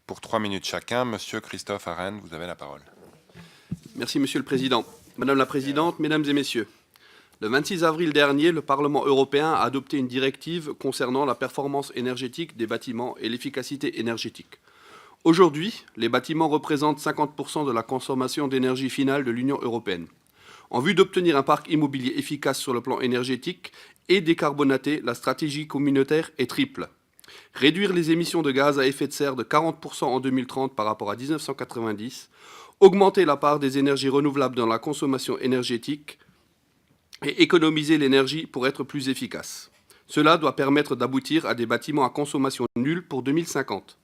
Pour 3 minutes chacun, Monsieur Christophe Arène, vous avez la parole. Merci, Monsieur le Président. Madame la Présidente, Mesdames et Messieurs, le 26 avril dernier, le Parlement européen a adopté une directive concernant la performance énergétique des bâtiments et l'efficacité énergétique. Aujourd'hui, les bâtiments représentent 50% de la consommation d'énergie finale de l'Union européenne. En vue d'obtenir un parc immobilier efficace sur le plan énergétique et décarbonaté, la stratégie communautaire est triple. Réduire les émissions de gaz à effet de serre de 40% en 2030 par rapport à 1990, augmenter la part des énergies renouvelables dans la consommation énergétique et économiser l'énergie pour être plus efficace. Cela doit permettre d'aboutir à des bâtiments à consommation nulle pour 2050.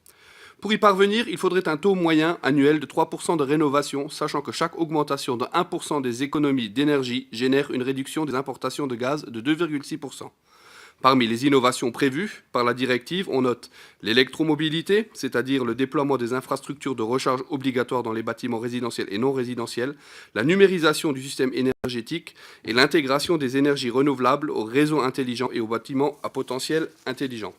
Pour y parvenir, il faudrait un taux moyen annuel de 3% de rénovation, sachant que chaque augmentation de 1% des économies d'énergie génère une réduction des importations de gaz de 2,6%. Parmi les innovations prévues par la directive, on note l'électromobilité, c'est-à-dire le déploiement des infrastructures de recharge obligatoires dans les bâtiments résidentiels et non résidentiels, la numérisation du système énergétique et l'intégration des énergies renouvelables aux réseaux intelligents et aux bâtiments à potentiel intelligent.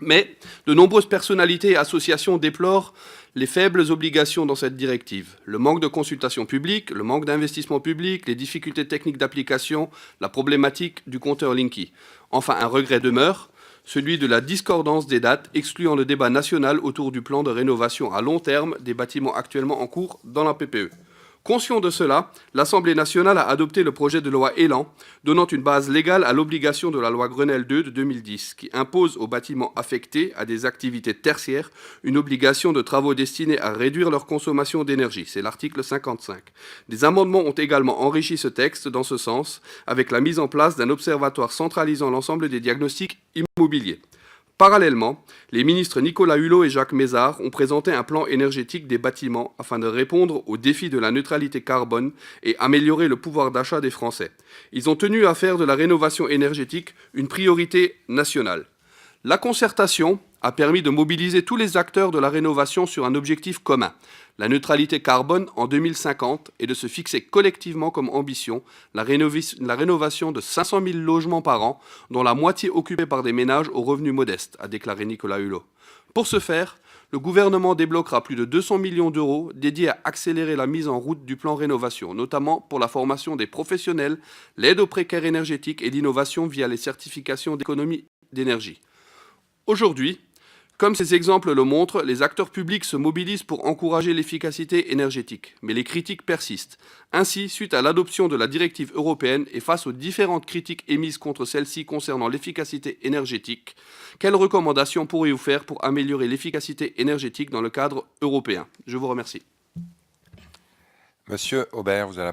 Mais de nombreuses personnalités et associations déplorent les faibles obligations dans cette directive, le manque de consultation publique, le manque d'investissement public, les difficultés techniques d'application, la problématique du compteur Linky. Enfin, un regret demeure, celui de la discordance des dates, excluant le débat national autour du plan de rénovation à long terme des bâtiments actuellement en cours dans la PPE. Conscient de cela, l'Assemblée nationale a adopté le projet de loi Élan, donnant une base légale à l'obligation de la loi Grenelle II de 2010, qui impose aux bâtiments affectés à des activités tertiaires une obligation de travaux destinés à réduire leur consommation d'énergie. C'est l'article 55. Des amendements ont également enrichi ce texte dans ce sens, avec la mise en place d'un observatoire centralisant l'ensemble des diagnostics immobiliers. Parallèlement, les ministres Nicolas Hulot et Jacques Mézard ont présenté un plan énergétique des bâtiments afin de répondre aux défis de la neutralité carbone et améliorer le pouvoir d'achat des Français. Ils ont tenu à faire de la rénovation énergétique une priorité nationale. La concertation a permis de mobiliser tous les acteurs de la rénovation sur un objectif commun, la neutralité carbone en 2050, et de se fixer collectivement comme ambition la rénovation de 500 000 logements par an, dont la moitié occupée par des ménages aux revenus modestes, a déclaré Nicolas Hulot. Pour ce faire, le gouvernement débloquera plus de 200 millions d'euros dédiés à accélérer la mise en route du plan rénovation, notamment pour la formation des professionnels, l'aide aux précaires énergétiques et l'innovation via les certifications d'économie d'énergie. Aujourd'hui, comme ces exemples le montrent, les acteurs publics se mobilisent pour encourager l'efficacité énergétique. Mais les critiques persistent. Ainsi, suite à l'adoption de la directive européenne et face aux différentes critiques émises contre celle-ci concernant l'efficacité énergétique, quelles recommandations pourriez-vous faire pour améliorer l'efficacité énergétique dans le cadre européen? Je vous remercie. Monsieur Aubert, vous avez la